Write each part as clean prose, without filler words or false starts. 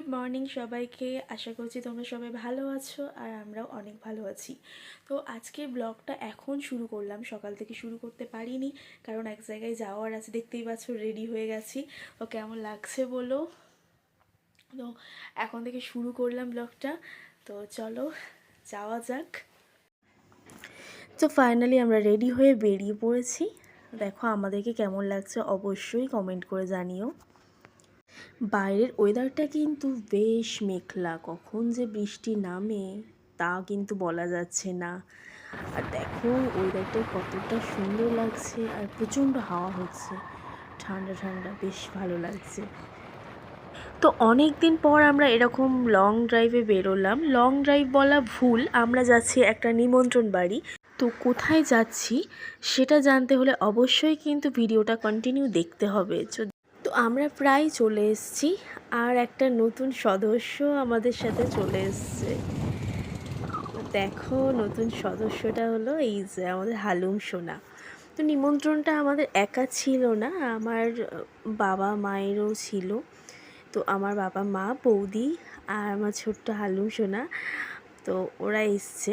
Good morning সবাইকে। আশা করছি তোমরা সবাই ভালো আছো আর আমরাও অনেক ভালো আছি। তো আজকে ব্লগটা এখন শুরু করলাম, সকাল থেকে শুরু করতে পারিনি কারণ এক জায়গায় যাওয়ার আছে। দেখতেই পাচ্ছ রেডি হয়ে গেছি। তো কেমন লাগছে বলো। তো এখন থেকে শুরু করলাম ব্লগটা, তো চলো যাওয়া যাক। তো ফাইনালি আমরা রেডি হয়ে বেরিয়ে পড়েছি। দেখো আমাদেরকে কেমন লাগছে অবশ্যই কমেন্ট করে জানিও। বাইরের ওয়েদারটা কিন্তু বেশ মেঘলা, কখন যে বৃষ্টি নামে তা কিন্তু বলা যাচ্ছে না। আর দেখো ওয়েদারটা কতটা সুন্দর লাগছে, আর প্রচণ্ড হাওয়া হচ্ছে, ঠান্ডা ঠান্ডা, বেশ ভালো লাগছে। তো অনেক দিন পর আমরা এরকম লং ড্রাইভে বেরোলাম। লং ড্রাইভ বলা ভুল, আমরা যাচ্ছি একটা নিমন্ত্রণ বাড়ি। তো কোথায় যাচ্ছি সেটা জানতে হলে অবশ্যই কিন্তু ভিডিওটা কন্টিনিউ দেখতে হবে। তো আমরা প্রায় চলে এসেছি, আর একটা নতুন সদস্য আমাদের সাথে চলে এসছে। দেখো নতুন সদস্যটা হলো এই যে আমাদের হালুম সোনা। তো নিমন্ত্রণটা আমাদের একা ছিল না, আমার বাবা মায়েরও ছিল। তো আমার বাবা মা, বৌদি আর আমার ছোট্ট হালুম সোনা, তো ওরা এসছে।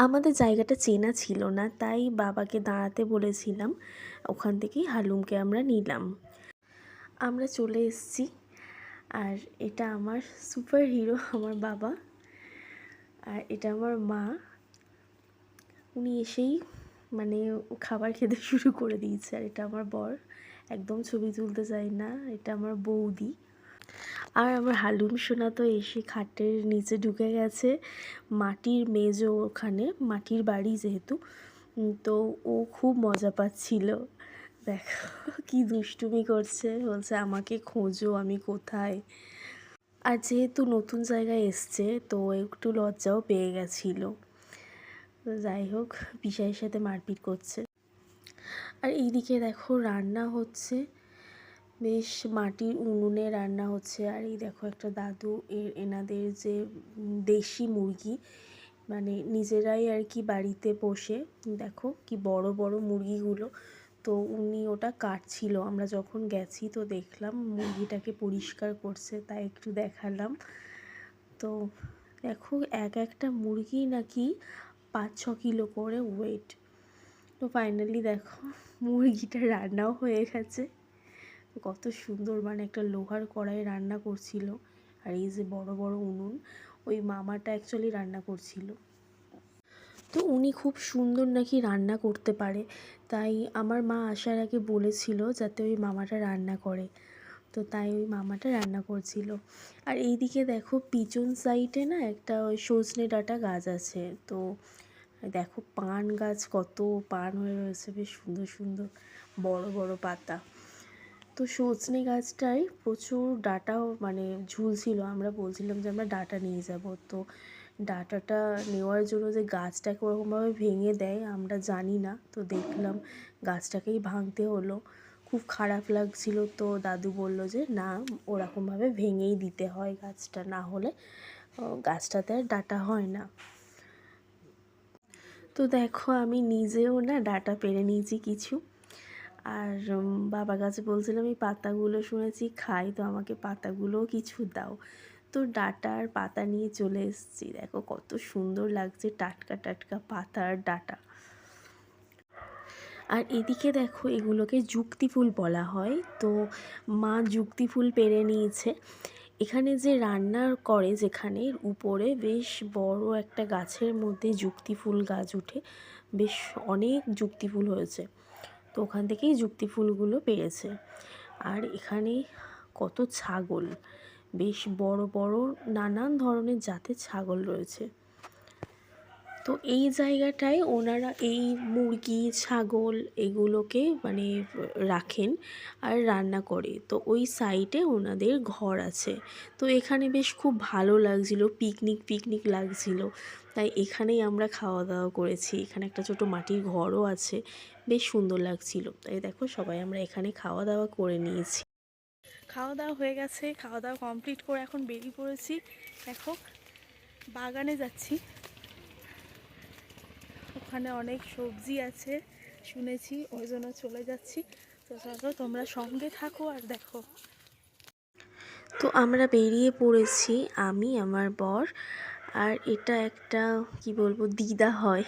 আমাদের জায়গাটা চেনা ছিল না, তাই বাবাকে দাঁড়াতে বলেছিলাম, ওখান থেকেই হালুমকে আমরা নিলাম। আমরা চলে এসেছি, আর এটা আমার সুপার হিরো আমার বাবা, আর এটা আমার মা। উনি এসেই মানে খাবার খেতে শুরু করে দিয়েছে। আর এটা আমার বর, একদম ছবি তুলতে চাই না, এটা আমার বৌদি। আর আমার হালুম সোনা তো এসে খাটের নিচে ঢুকে গেছে। মাটির মেজো, ওখানে মাটির বাড়ি যেহেতু, তো ও খুব মজা পাচ্ছিল। দেখো কি দুষ্টুমি করছে, বলছে আমাকে খোঁজো, আমি কোথায়। আর যেহেতু নতুন জায়গায় এসছে তো একটু লজ্জাও পেয়ে গেছিলো। তো যাই হোক, পিসাইয়ের সাথে মারপিট করছে। আর এইদিকে দেখো রান্না হচ্ছে, বেশ মাটির উনুনে রান্না হচ্ছে। আর এই দেখো একটা দাদু, এনাদের যে দেশি মুরগি, মানে নিজেরাই আর কি বাড়িতে পোষে। দেখো কি বড় বড় মুরগিগুলো। তো উনি ওটা কাটছিল, আমরা যখন গেছি তো দেখলাম মুরগিটাকে পরিষ্কার করছে, তাই একটু দেখালাম। তো দেখো এক একটা মুরগি নাকি 5-6 কিলো করে ওয়েট। তো ফাইনালি দেখো মুরগিটা রান্নাও হয়ে গেছে। কত সুন্দর, মানে একটা লোহার কড়াই রান্না করছিল। আর এই যে বড় বড় উনুন, ওই মামাটা অ্যাকচুয়ালি রান্না করছিল। তো উনি খুব সুন্দর নাকি রান্না করতে পারে, তাই আমার মা আসার আগে বলেছিল যাতে ওই মামাটা রান্না করে। তো তাই ওই মামাটা রান্না করছিল। আর এইদিকে দেখো পিছন সাইডে না একটা ওই সজনে ডাঁটা গাছ আছে। তো দেখো পান গাছ, কত পান হয়ে রয়েছে, বেশ সুন্দর সুন্দর বড় বড় পাতা। তো সজনে গাছটায় প্রচুর ডাঁটাও মানে ঝুলছিল। আমরা বলছিলাম যে আমরা ডাঁটা নিয়ে যাব। তো ডাঁটাটা নেওয়ার জন্য যে গাছটাকে ওরকমভাবে ভেঙে দেয় আমরা জানি না, তো দেখলাম গাছটাকেই ভাঙতে হলো। খুব খারাপ লাগছিল। তো দাদু বলল যে না, ওরকমভাবে ভেঙেই দিতে হয় গাছটা, না হলে গাছটাতে আর ডাঁটা হয় না। তো দেখো আমি নিজেও না ডাঁটা পেরে নিয়েছি কিছু। আর বাবার কাছে বলছিলাম এই পাতাগুলো শুনেছি খাই, তো আমাকে পাতাগুলোও কিছু দাও। তো ডাঁটা আর পাতা নিয়ে চলে এসেছি। দেখো কত সুন্দর লাগছে, টাটকা টাটকা পাতা আর ডাঁটা। আর এদিকে দেখো এগুলোকে যুক্তি ফুল বলা হয়। তো মা যুক্তি ফুল পেরে নিয়েছে। এখানে যে রান্না করে যেখানে, উপরে বেশ বড় একটা গাছের মধ্যে যুক্তি ফুল গাছ উঠে, বেশ অনেক যুক্তি ফুল হয়েছে। তো ওখান থেকেই যুক্তি ফুলগুলো পেয়েছে। আর এখানে কত ছাগল, বেশ বড় বড় নানান ধরনের জাতের ছাগল রয়েছে। তো এই জায়গাটায় ওনারা এই মুরগি, ছাগল এগুলোকে মানে রাখেন আর রান্না করে। তো ওই সাইডে ওনাদের ঘর আছে। তো এখানে বেশ খুব ভালো লাগছিল, পিকনিক পিকনিক লাগছিল, তাই এখানেই আমরা খাওয়া দাওয়া করেছি। এখানে একটা ছোটো মাটির ঘরও আছে, বেশ সুন্দর লাগছিল। তাই দেখো সবাই আমরা এখানে খাওয়া দাওয়া করে নিয়েছি। খাওয়া দাওয়া হয়ে গেছে, খাওয়া দাওয়া কমপ্লিট করে এখন বেরিয়ে পড়েছি। দেখো বাগানে যাচ্ছি, ওখানে অনেক সবজি আছে শুনেছি, ওই জন্য চলে যাচ্ছি। তো চলো তোমরা সঙ্গে থাকো আর দেখো। তো আমরা বেরিয়ে পড়েছি, আমি, আমার বর, আর এটা একটা কি বলবো দিদা হয়,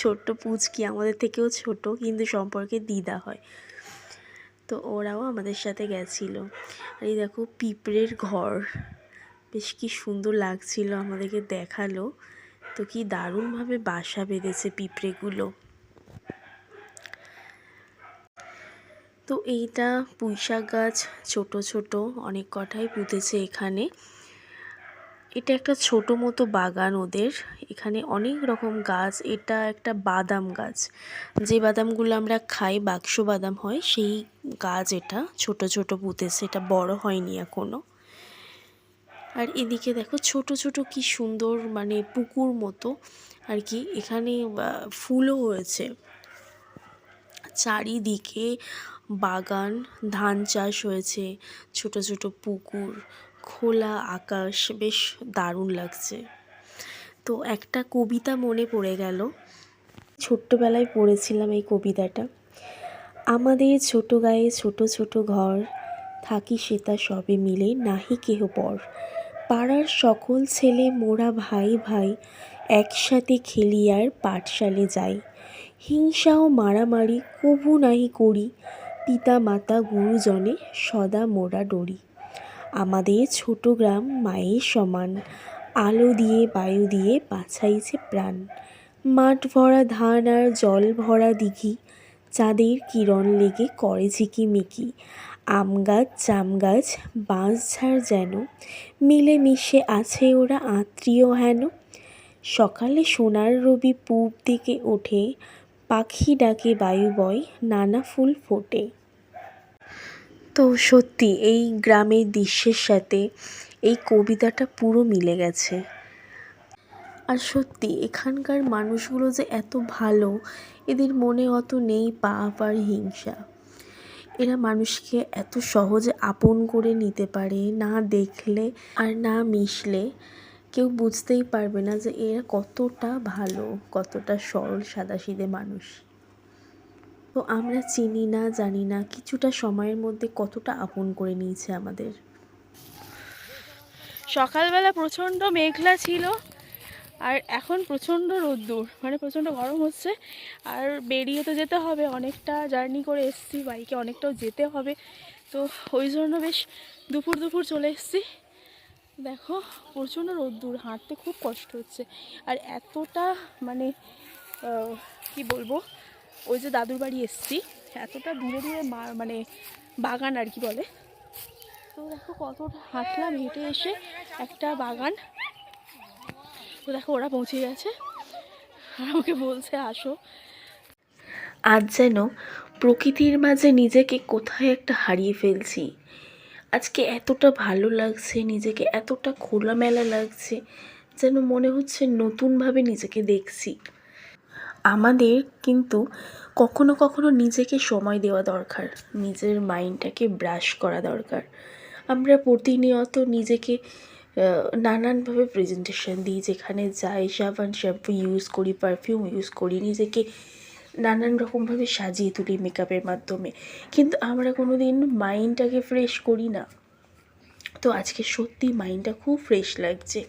ছোট্ট পুচকি, আমাদের থেকেও ছোট কিন্তু সম্পর্কে দিদা হয়। তো ওরাও আমাদের সাথে গেছিলো। আর এই দেখো পিঁপড়ের ঘর, বেশ কি সুন্দর লাগছিল, আমাদেরকে দেখালো। তো কি দারুণভাবে বাসা বেঁধেছে পিঁপড়েগুলো। তো এইটা পুঁইশাক গাছ, ছোট ছোট অনেক কটাই পুঁতেছে এখানে। এটা একটা ছোট মতো বাগান ওদের, এখানে অনেক রকম গাছ। এটা একটা বাদাম গাছ, যে বাদামগুলো আমরা খাই, বাক্স বাদাম হয়, সেই গাছ। এটা ছোট ছোট পুঁতেছে, এটা বড় হয়নি এখনো। আর এদিকে দেখো ছোট ছোট কি সুন্দর মানে পুকুর মতো আর কি, এখানে ফুলও হয়েছে। চারিদিকে বাগান, ধান চাষ হয়েছে, ছোট ছোট পুকুর, খোলা আকাশ, বেশ দারুণ লাগছে। তো একটা কবিতা মনে পড়ে গেল, ছোট্টবেলায় পড়েছিলাম এই কবিতাটা। আমাদের ছোট গায়ে ছোট ছোট ঘর, থাকি সেতা সবে মিলে নাহি কেহ পর। পাড়ার সকল ছেলে মোরা ভাই ভাই, একসাথে খেলি আর পাঠশালে যাই। হিংসা ও মারামারি কভু নাহি করি, পিতা মাতা গুরুজনে সদা মোরা ডরি। আমাদের ছোট গ্রাম মায়ের সমান, আলো দিয়ে বায়ু দিয়ে বাঁচাইছে প্রাণ। মাঠ ভরা ধান আর জল ভরা দিঘি, চাঁদের কিরণ লেগে করে ঝিকিমিকি। আম গাছ জাম গাছ বাঁশঝাড় যেন, মিলেমিশে আছে ওরা আত্মীয় হেন। সকালে সোনার রবি পূব দিকে ওঠে, পাখি ডাকে বায়ু বয় নানা ফুল ফোটে। তো সত্যি এই গ্রামের দৃশ্যের সাথে এই কবিতাটা পুরো মিলে গেছে। আর সত্যি এখানকার মানুষগুলো যে এত ভালো, এদের মনে অত নেই পাপ আর হিংসা। এরা মানুষকে এত সহজে আপন করে নিতে পারে, না দেখলে আর না মিশলে কেউ বুঝতেই পারবে না যে এরা কতটা ভালো, কতটা সরল সাদাসিধে মানুষ। তো আমরা চিনি না, জানি না, কিছুটা সময়ের মধ্যে কতটা আপন করে নিয়েছে আমাদের। সকালবেলা প্রচণ্ড মেঘলা ছিল, আর এখন প্রচণ্ড রোদ্দুর, মানে প্রচণ্ড গরম হচ্ছে। আর বেরিয়ে তো যেতে হবে, অনেকটা জার্নি করে এসেছি, বাইকে অনেকটাও যেতে হবে। তো ওই জন্য বেশ দুপুর দুপুর চলে এসেছি। দেখো প্রচণ্ড রোদ্দুর, হাঁটতে খুব কষ্ট হচ্ছে। আর এতটা মানে কি বলবো, ওই যে দাদুর বাড়ি এসেছি, এতটা দূরে দূরে মানে বাগান আর কি বলে। তো দেখো কতটা হাঁটলাম, হেঁটে এসে একটা বাগান। তো দেখো ওরা পৌঁছে গেছে আর আমাকে বলছে আসো। আজ যেন প্রকৃতির মাঝে নিজেকে কোথায় একটা হারিয়ে ফেলছি। আজকে এতটা ভালো লাগছে, নিজেকে এতটা খোলামেলা লাগছে, যেন মনে হচ্ছে নতুনভাবে নিজেকে দেখছি। আমাদের কিন্তু কখনো কখনো নিজেকে সময় দেওয়া দরকার, নিজের মাইন্ডটাকে ব্রাশ করা দরকার। আমরা প্রতিনিয়ত নিজেকে নানানভাবে প্রেজেন্টেশন দিই, যেখানে যাই সাবান শ্যাম্পু ইউজ করি, পারফিউম ইউজ করি, নিজেকে নানান রকমভাবে সাজিয়ে তুলি মেকআপের মাধ্যমে, কিন্তু আমরা কোনো দিন মাইন্ডটাকে ফ্রেশ করি না। তো আজকে সত্যি মাইন্ডটা খুব ফ্রেশ লাগছে।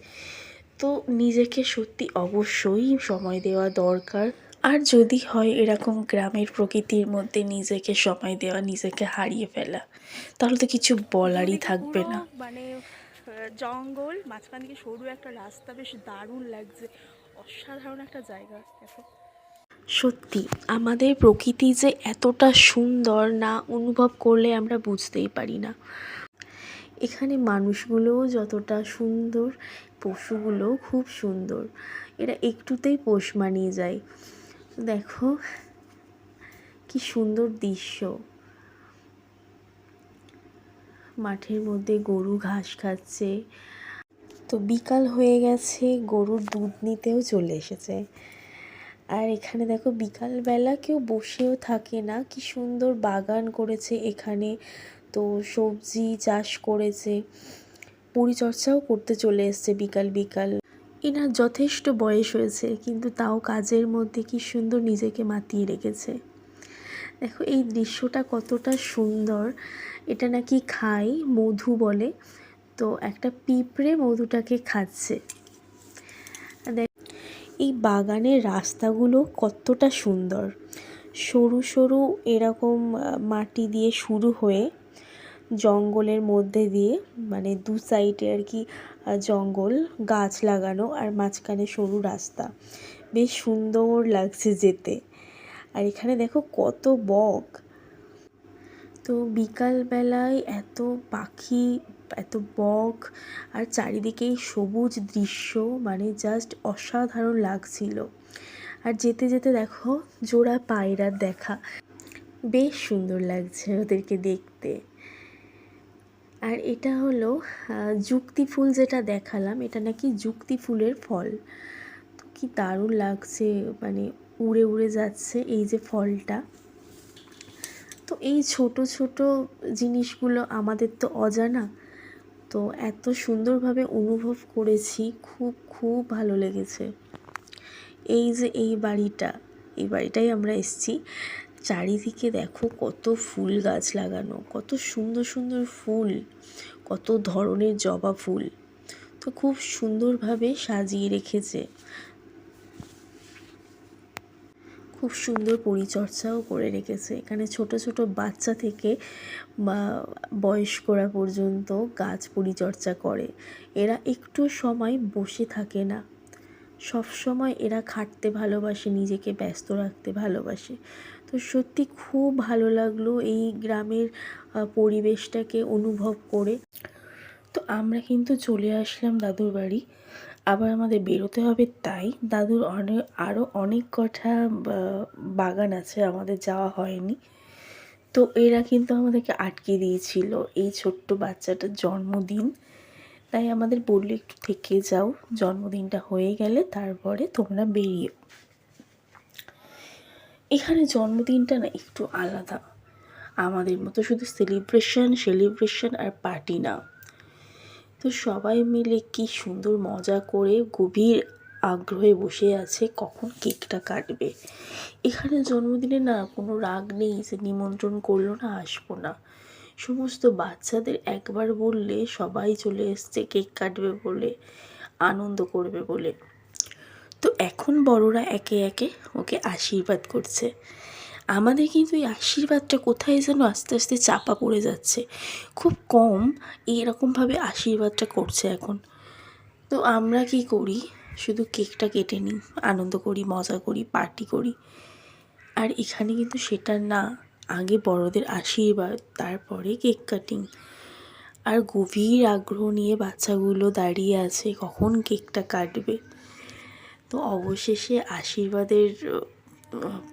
তো নিজেকে সত্যি অবশ্যই সময় দেওয়া দরকার। আর যদি হয় এরকম গ্রামের প্রকৃতির মধ্যে নিজেকে সময় দেওয়া, নিজেকে হারিয়ে ফেলা, তাহলে তো কিছু বলারই থাকবে না। মানে জঙ্গল, মাঝখান থেকে সরু একটা রাস্তা, বেশ দারুণ লাগছে, অসাধারণ একটা জায়গা। দেখো সত্যি আমাদের প্রকৃতি যে এতটা সুন্দর, না অনুভব করলে আমরা বুঝতেই পারি না। এখানে মানুষগুলোও যতটা সুন্দর, পশুগুলোও খুব সুন্দর, এরা একটুতেই পোষ মানিয়ে যায়। দেখো কি সুন্দর দৃশ্য, মাঠের মধ্যে গরু ঘাস খাচ্ছে। তো বিকাল হয়ে গেছে, গরুর দুধ নিতেও চলে এসেছে। আর এখানে দেখো বিকালবেলা কেউ বসেও থাকে না, কি সুন্দর বাগান করেছে এখানে। তো সবজি চাষ করেছে, পরিচর্যাও করতে চলে এসছে বিকাল বিকাল। এনার যথেষ্ট বয়স হয়েছে, কিন্তু তাও কাজের মধ্যে কি সুন্দর নিজেকে মাতিয়ে রেখেছে। দেখো এই দৃশ্যটা কতটা সুন্দর। এটা নাকি খায়, মধু বলে। তো একটা পিঁপড়ে মধুটাকে খাচ্ছে। এই বাগানের রাস্তাগুলো কতটা সুন্দর, সরু সরু এরকম মাটি দিয়ে শুরু হয়ে জঙ্গলের মধ্যে দিয়ে, মানে দু সাইডে আর কি জঙ্গল, গাছ লাগানো, আর মাঝখানে সরু রাস্তা। বেশ সুন্দর লাগছে যেতে। আর এখানে দেখো কত বক। তো বিকালবেলায় এত পাখি, এত বক, আর চারিদিকেই সবুজ দৃশ্য, মানে জাস্ট অসাধারণ লাগছিল। আর যেতে যেতে দেখো জোড়া পায়রার দেখা, বেশ সুন্দর লাগছে ওদেরকে দেখতে। আর এটা হলো যুক্তি ফুল, যেটা দেখালাম এটা নাকি যুক্তি ফুলের ফল। তো কি দারুণ লাগছে, মানে উড়ে উড়ে যাচ্ছে এই যে ফলটা। তো এই ছোট ছোট জিনিসগুলো আমাদের তো অজানা, তো এত সুন্দরভাবে অনুভব করেছি, খুব খুব ভালো লেগেছে। এই যে এই বাড়িটাই আমরা এসেছি। চারিদিকে দেখো কত ফুল গাছ লাগানো, কত সুন্দর সুন্দর ফুল, কত ধরনের জবা ফুল। তো খুব সুন্দরভাবে সাজিয়ে রেখেছে, খুব সুন্দর পরিচর্যাও করে রেখেছে। এখানে ছোট ছোট বাচ্চা থেকে বয়স্করা পর্যন্ত গাছ পরিচর্যা করে। এরা একটু সময় বসে থাকে না, সব সময় এরা খাটতে ভালোবাসে, নিজেকে ব্যস্ত রাখতে ভালোবাসে। তো সত্যি খুব ভালো লাগলো এই গ্রামের পরিবেশটাকে অনুভব করে। তো আমরা কিন্তু চলে আসলাম দাদুর বাড়ি। আবার আমাদের বেরোতে হবে, তাই দাদুর আরও অনেক কটা বাগান আছে, আমাদের যাওয়া হয়নি। তো এরা কিন্তু আমাদেরকে আটকে দিয়েছিল, এই ছোট্ট বাচ্চাটার জন্মদিন, তাই আমাদের বললো একটু থেকে যাও, জন্মদিনটা হয়ে গেলে তারপরে তোমরা বেরিও। এখানে জন্মদিনটা না একটু আলাদা, আমাদের মতো শুধু সেলিব্রেশন আর পার্টি না। তো সবাই মিলে কি সুন্দর মজা করে গভীর আগ্রহে বসে আছে কখন কেকটা কাটবে। এখানে জন্মদিনে না কোনো রাগ নেই যে নিমন্ত্রণ করলো না, আসবো না। সমস্ত বাচ্চাদের একবার বললে সবাই চলে এসছে কেক কাটবে বলে, আনন্দ করবে বলে। তো এখন বড়রা একে একে ওকে আশীর্বাদ করছে। আমাদের কিন্তু এই আশীর্বাদটা কোথায় যেন আস্তে আস্তে চাপা পড়ে যাচ্ছে, খুব কম এরকমভাবে আশীর্বাদটা করছে এখন। তো আমরা কি করি, শুধু কেকটা কেটে নিই, আনন্দ করি, মজা করি, পার্টি করি। আর এখানে কিন্তু সেটা না, আগে বড়দের আশীর্বাদ, তারপরে কেক কাটিং। আর গভীর আগ্রহ নিয়ে বাচ্চাগুলো দাঁড়িয়ে আছে কখন কেকটা কাটবে। তো অবশেষে আশীর্বাদের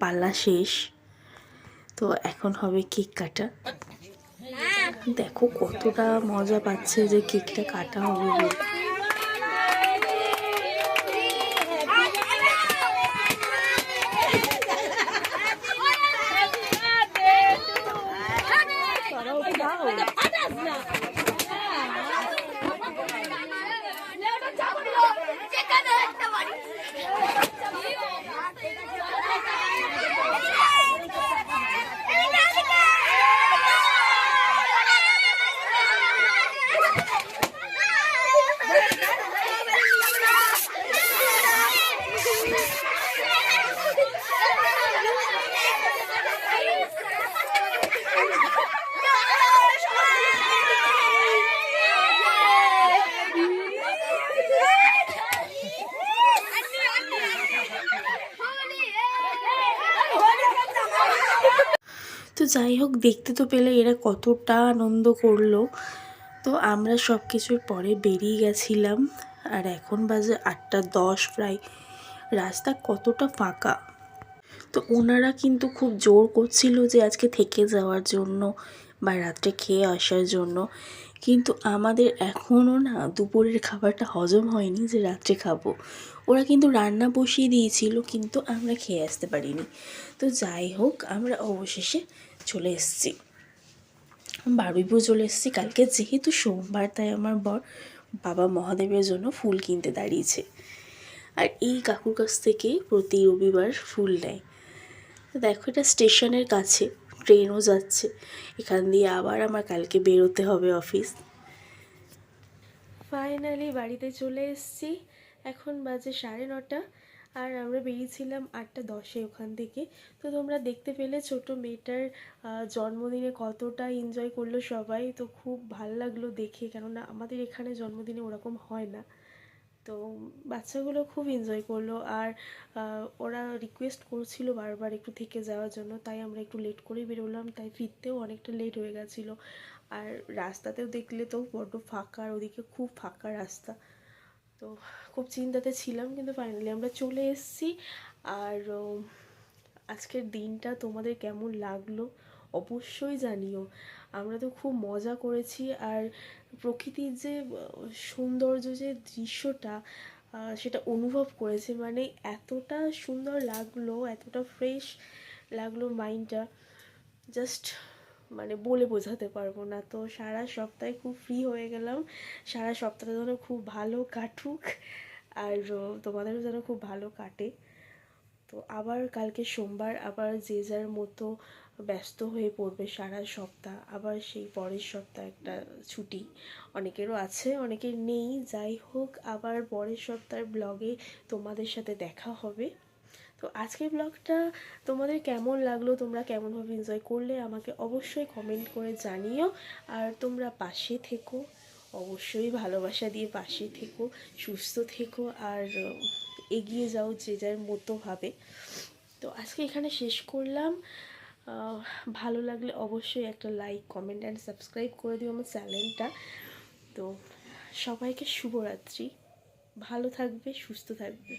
পালা শেষ, তো এখন হবে কেক কাটা। দেখো কতটা মজা পাচ্ছে যে কেকটা কাটা হবে বলে। তো যাই হোক, দেখতে তো পেলে এরা কতটা আনন্দ করলো। তো আমরা সব কিছুর পরে বেরিয়ে গেছিলাম, আর এখন বাজে 8:10 প্রায়। রাস্তা কতটা ফাঁকা। তো ওনারা কিন্তু খুব জোর করছিল যে আজকে থেকে যাওয়ার জন্য বা রাত্রে খেয়ে আসার জন্য, কিন্তু আমাদের এখনও না দুপুরের খাবারটা হজম হয়নি যে রাত্রে খাবো। ওরা কিন্তু রান্না বসিয়ে দিয়েছিল, কিন্তু আমরা খেয়ে আসতে পারিনি। তো যাই হোক, আমরা অবশেষে চলে এসেছি, বারুইপুর চলে এসেছি। কালকে যেহেতু সোমবার, তাই আমার বর বাবা মহাদেবের জন্য ফুল কিনতে দাঁড়িয়েছে। আর এই কাকুর কাছ থেকে প্রতি রবিবার ফুল নেয়। তো দেখো, এটা স্টেশনের কাছে, ট্রেনও যাচ্ছে এখান দিয়ে। আবার আমার কালকে বেরোতে হবে অফিস। ফাইনালি বাড়িতে চলে এসেছি। এখন বাজে 9:30 আর আমরা বেরিয়েছিলাম 8:10-এ ওখান থেকে। তো তোমরা দেখতে পেলে ছোট মেয়েটার জন্মদিনে কতটা এনজয় করলো সবাই। তো খুব ভাল লাগলো দেখে, কেননা আমাদের এখানে জন্মদিনে ওরকম হয় না। তো বাচ্চাগুলো খুব এনজয় করলো। আর ওরা রিকোয়েস্ট করছিল বারবার একটু থেকে যাওয়ার জন্য, তাই আমরা একটু লেট করেই বেরোলাম, তাই ফিরতেও অনেকটা লেট হয়ে গেছিলো। আর রাস্তাতেও দেখলে তো বড্ড ফাঁকা, আর ওদিকে খুব ফাঁকা রাস্তা। তো খুব চিন্তাতে ছিলাম, কিন্তু ফাইনালি আমরা চলে এসেছি। আর আজকের দিনটা তোমাদের কেমন লাগলো অবশ্যই জানিও। আমরা তো খুব মজা করেছি। আর প্রকৃতির যে সৌন্দর্য, যে দৃশ্যটা সেটা অনুভব করেছি, মানে এতটা সুন্দর লাগলো, এতটা ফ্রেশ লাগলো মাইন্ডটা, জাস্ট মানে বলে বোঝাতে পারবো না। তো সারা সপ্তাহে খুব ফ্রি হয়ে গেলাম। সারা সপ্তাহটা যেন খুব ভালো কাটুক, আর তোমাদেরও যেন খুব ভালো কাটে। তো আবার কালকে সোমবার, আবার যে যার মতো ব্যস্ত হয়ে পড়বে সারা সপ্তাহ। আবার সেই পরের সপ্তাহ একটা ছুটি অনেকেরও আছে, অনেকের নেই। যাই হোক, আবার পরের সপ্তাহের ব্লগে তোমাদের সাথে দেখা হবে। তো আজকের ব্লগটা তোমাদের কেমন লাগলো, তোমরা কেমনভাবে এনজয় করলে আমাকে অবশ্যই কমেন্ট করে জানিও। আর তোমরা পাশে থেকো, অবশ্যই ভালোবাসা দিয়ে পাশে থেকো, সুস্থ থেকো, আর এগিয়ে যাও যে যার মতোভাবে। তো আজকে এখানে শেষ করলাম। ভালো লাগলে অবশ্যই একটা লাইক, কমেন্ট অ্যান্ড সাবস্ক্রাইব করে দিও আমার চ্যানেলটা। তো সবাইকে শুভরাত্রি, ভালো থাকবে, সুস্থ থাকবে।